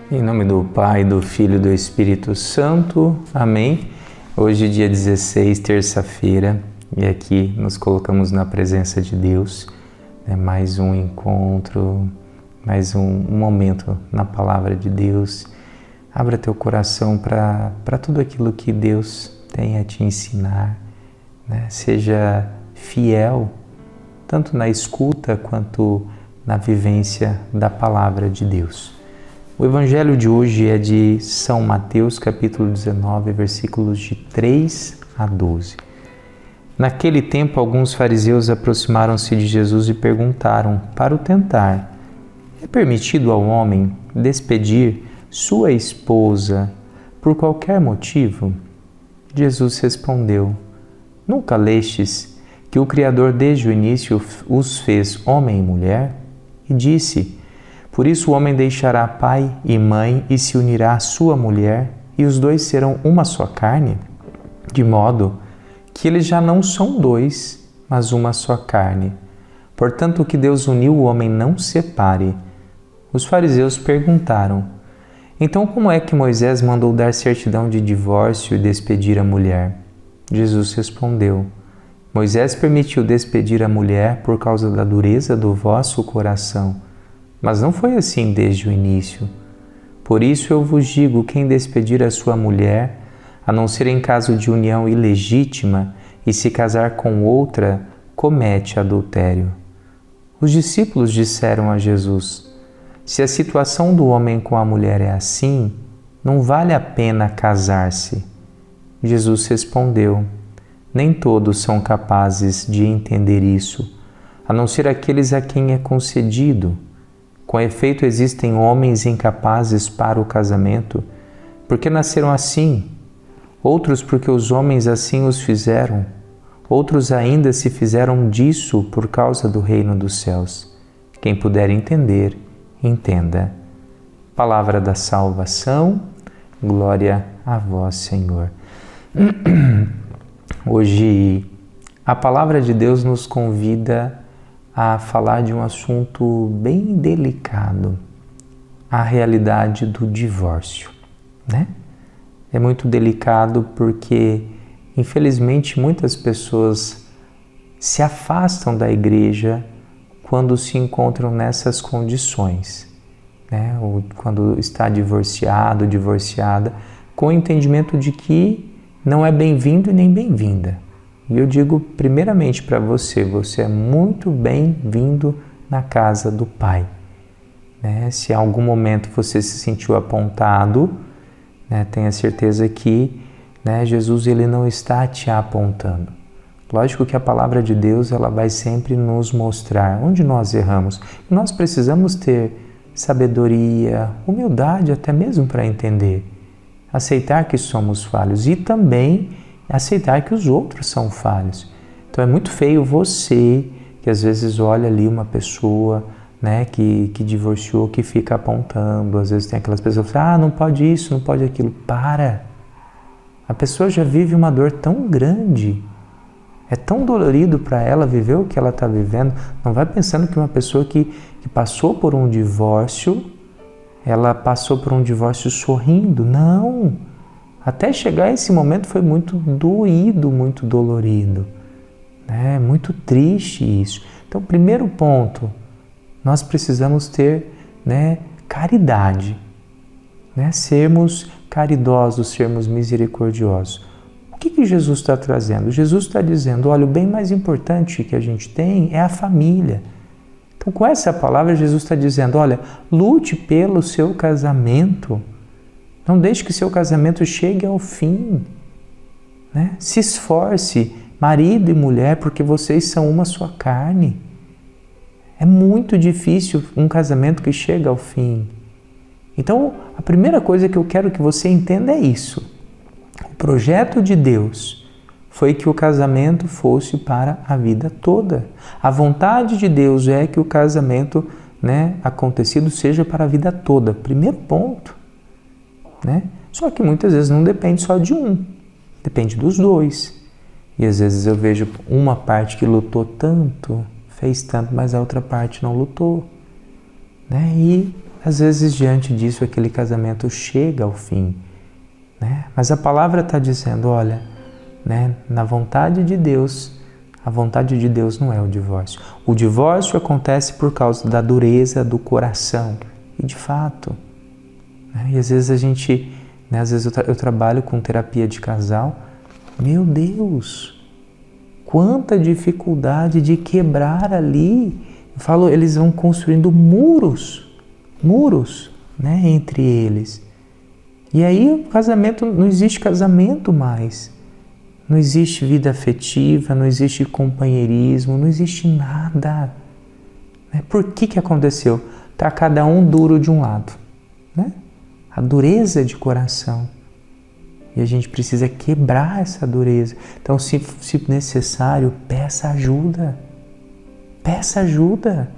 Em nome do Pai, do Filho e do Espírito Santo. Amém. Hoje, dia 16, terça-feira, e aqui nos colocamos na presença de Deus. Mais um encontro, mais um momento na Palavra de Deus. Abra teu coração para tudo aquilo que Deus tem a te ensinar. Seja fiel, tanto na escuta quanto na vivência da Palavra de Deus. O Evangelho de hoje é de São Mateus, capítulo 19, versículos de 3 a 12. Naquele tempo, alguns fariseus aproximaram-se de Jesus e perguntaram, para o tentar: é permitido ao homem despedir sua esposa por qualquer motivo? Jesus respondeu: nunca lestes que o Criador desde o início os fez homem e mulher? E disse: por isso o homem deixará pai e mãe e se unirá à sua mulher, e os dois serão uma só carne, de modo que eles já não são dois, mas uma só carne. Portanto, o que Deus uniu, o homem não separe. Os fariseus perguntaram: então como é que Moisés mandou dar certidão de divórcio e despedir a mulher? Jesus respondeu: Moisés permitiu despedir a mulher por causa da dureza do vosso coração. Mas não foi assim desde o início. Por isso eu vos digo, quem despedir a sua mulher, a não ser em caso de união ilegítima, e se casar com outra, comete adultério. Os discípulos disseram a Jesus: se a situação do homem com a mulher é assim, não vale a pena casar-se. Jesus respondeu: nem todos são capazes de entender isso, a não ser aqueles a quem é concedido. Com efeito, existem homens incapazes para o casamento, porque nasceram assim, outros porque os homens assim os fizeram, outros ainda se fizeram disso por causa do reino dos céus. Quem puder entender, entenda. Palavra da salvação, glória a vós, Senhor. Hoje, a Palavra de Deus nos convida a falar de um assunto bem delicado, a realidade do divórcio, É muito delicado porque, infelizmente, muitas pessoas se afastam da igreja quando se encontram nessas condições, Ou quando está divorciado, divorciada, com o entendimento de que não é bem-vindo e nem bem-vinda. E eu digo primeiramente para você, você é muito bem-vindo na casa do Pai. Se em algum momento você se sentiu apontado, tenha certeza que Jesus ele não está te apontando. Lógico que a palavra de Deus ela vai sempre nos mostrar onde nós erramos. E nós precisamos ter sabedoria, humildade até mesmo para entender, aceitar que somos falhos e também aceitar que os outros são falhos. Então é muito feio você que às vezes olha ali uma pessoa que divorciou, que fica apontando. Às vezes tem aquelas pessoas que falam, não pode isso, não pode aquilo. Para! A pessoa já vive uma dor tão grande, é tão dolorido para ela viver o que ela está vivendo. Não vai pensando que uma pessoa que passou por um divórcio, ela passou por um divórcio sorrindo. Não! Até chegar a esse momento foi muito doído, muito dolorido. É muito triste isso. Então, primeiro ponto, nós precisamos ter caridade. Sermos caridosos, sermos misericordiosos. O que Jesus está trazendo? Jesus está dizendo, olha, o bem mais importante que a gente tem é a família. Então, com essa palavra, Jesus está dizendo, olha, lute pelo seu casamento. Não deixe que seu casamento chegue ao fim. Se esforce, marido e mulher, porque vocês são uma só carne. É muito difícil um casamento que chega ao fim. Então, a primeira coisa que eu quero que você entenda é isso. O projeto de Deus foi que o casamento fosse para a vida toda. A vontade de Deus é que o casamento acontecido seja para a vida toda. Primeiro ponto. Só que muitas vezes não depende só de um, depende dos dois. E às vezes eu vejo uma parte que lutou tanto, fez tanto, mas a outra parte não lutou. E às vezes diante disso aquele casamento chega ao fim, né? Mas a palavra está dizendo, olha, né, na vontade de Deus, a vontade de Deus não é o divórcio. O divórcio acontece por causa da dureza do coração. E de fato, né, e às vezes a gente, né, às vezes eu trabalho com terapia de casal, meu Deus, quanta dificuldade de quebrar ali. Eu falo, eles vão construindo muros, né, entre eles. E aí o casamento, não existe casamento mais. Não existe vida afetiva, não existe companheirismo, não existe nada. Né? Por que aconteceu? Está cada um duro de um lado. Né? A dureza de coração. E a gente precisa quebrar essa dureza. Então, se necessário, peça ajuda. Peça ajuda.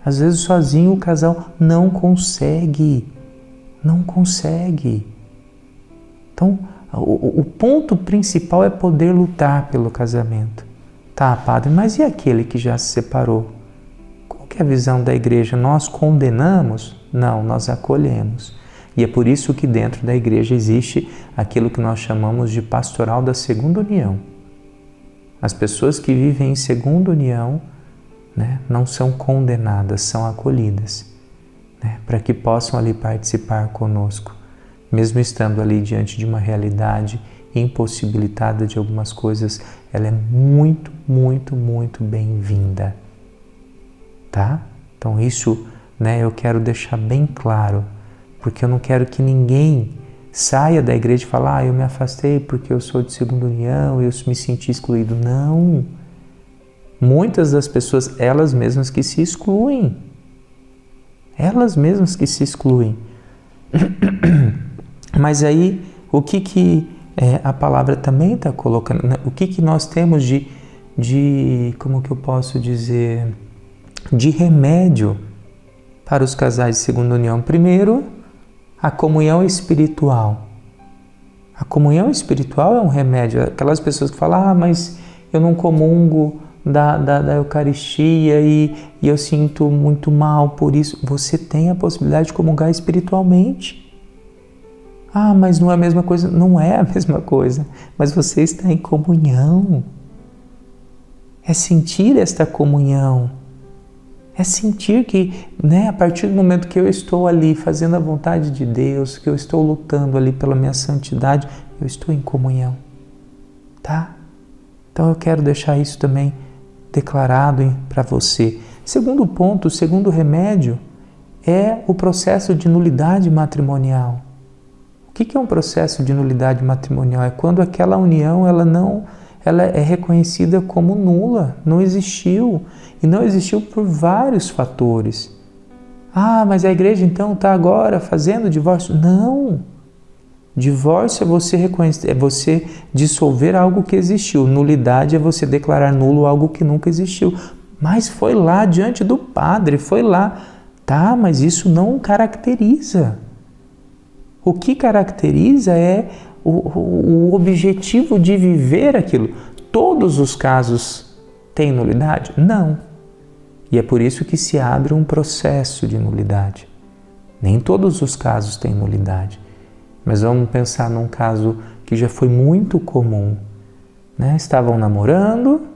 Às vezes sozinho o casal não consegue. Não consegue. Então, o ponto principal é poder lutar pelo casamento. Tá, padre, mas e aquele que já se separou? Qual que é a visão da igreja? Nós condenamos? Não, nós acolhemos. E é por isso que dentro da igreja existe aquilo que nós chamamos de pastoral da segunda união. As pessoas que vivem em segunda união, né, não são condenadas, são acolhidas, né, para que possam ali participar conosco. Mesmo estando ali diante de uma realidade impossibilitada de algumas coisas, ela é muito, muito, muito bem-vinda, tá? Então isso, né, eu quero deixar bem claro, porque eu não quero que ninguém saia da igreja e fale, eu me afastei porque eu sou de segunda união, eu me senti excluído. Não! Muitas das pessoas, elas mesmas que se excluem. Elas mesmas que se excluem. Mas aí, o que a palavra também está colocando? Né? O que nós temos de, como que eu posso dizer, de remédio para os casais de segunda união? Primeiro, a comunhão espiritual. A comunhão espiritual é um remédio. Aquelas pessoas que falam, mas eu não comungo da Eucaristia e eu sinto muito mal por isso. Você tem a possibilidade de comungar espiritualmente. Mas não é a mesma coisa. Não é a mesma coisa, mas você está em comunhão. É sentir esta comunhão. É sentir que, né, a partir do momento que eu estou ali fazendo a vontade de Deus, que eu estou lutando ali pela minha santidade, eu estou em comunhão. Tá? Então eu quero deixar isso também declarado para você. Segundo ponto, o segundo remédio é o processo de nulidade matrimonial. O que é um processo de nulidade matrimonial? É quando aquela união ela é reconhecida como nula, não existiu. E não existiu por vários fatores. Mas a igreja então está agora fazendo divórcio? Não! Divórcio é você reconhecer, é você dissolver algo que existiu. Nulidade é você declarar nulo algo que nunca existiu. Mas foi lá diante do padre, foi lá. Tá, mas isso não caracteriza. O que caracteriza é o objetivo de viver aquilo. Todos os casos têm nulidade? Não. E é por isso que se abre um processo de nulidade. Nem todos os casos têm nulidade. Mas vamos pensar num caso que já foi muito comum. Né? Estavam namorando,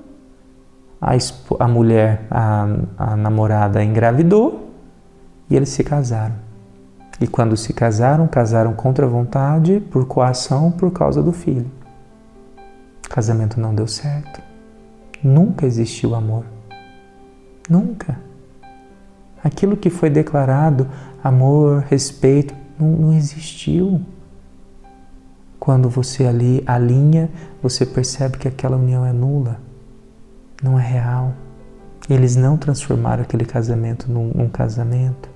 a mulher, a namorada engravidou e eles se casaram. E quando se casaram contra a vontade, por coação, por causa do filho. O casamento não deu certo. Nunca existiu amor. Nunca. Aquilo que foi declarado, amor, respeito, não existiu. Quando você ali alinha, você percebe que aquela união é nula. Não é real. Eles não transformaram aquele casamento num casamento.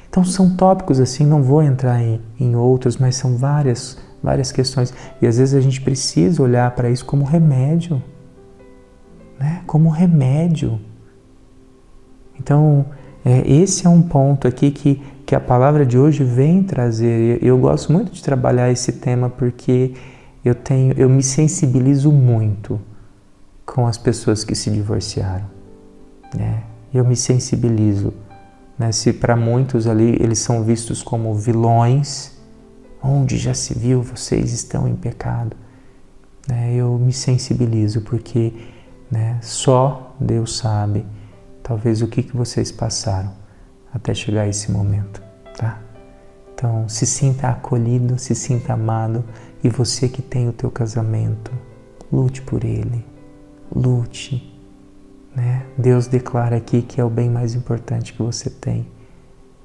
Então são tópicos assim, não vou entrar em outros, mas são várias questões. E às vezes a gente precisa olhar para isso como remédio, né? Como remédio. Então, esse é um ponto aqui que a palavra de hoje vem trazer. Eu gosto muito de trabalhar esse tema porque eu me sensibilizo muito com as pessoas que se divorciaram, né? Eu me sensibilizo né? Se para muitos ali eles são vistos como vilões, onde já se viu, vocês estão em pecado, né? Eu me sensibilizo porque, né, só Deus sabe talvez o que vocês passaram até chegar a esse momento, tá? Então, se sinta acolhido, se sinta amado, e você que tem o teu casamento, lute por ele, lute, né? Deus declara aqui que é o bem mais importante que você tem.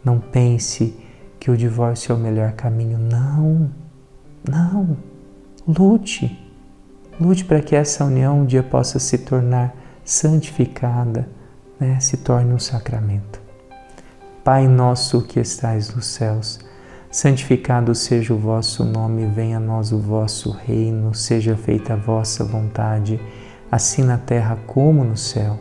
Não pense que o divórcio é o melhor caminho, não, não, lute para que essa união um dia possa se tornar santificada, né? Se torne um sacramento. Pai nosso que estais nos céus, santificado seja o vosso nome, venha a nós o vosso reino, seja feita a vossa vontade, assim na terra como no céu.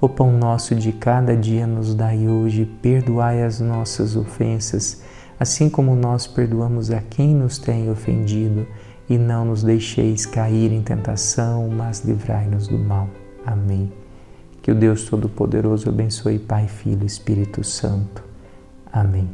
O pão nosso de cada dia nos dai hoje, perdoai as nossas ofensas, assim como nós perdoamos a quem nos tem ofendido, e não nos deixeis cair em tentação, mas livrai-nos do mal. Amém. Que o Deus Todo-Poderoso abençoe Pai, Filho e Espírito Santo. Amém.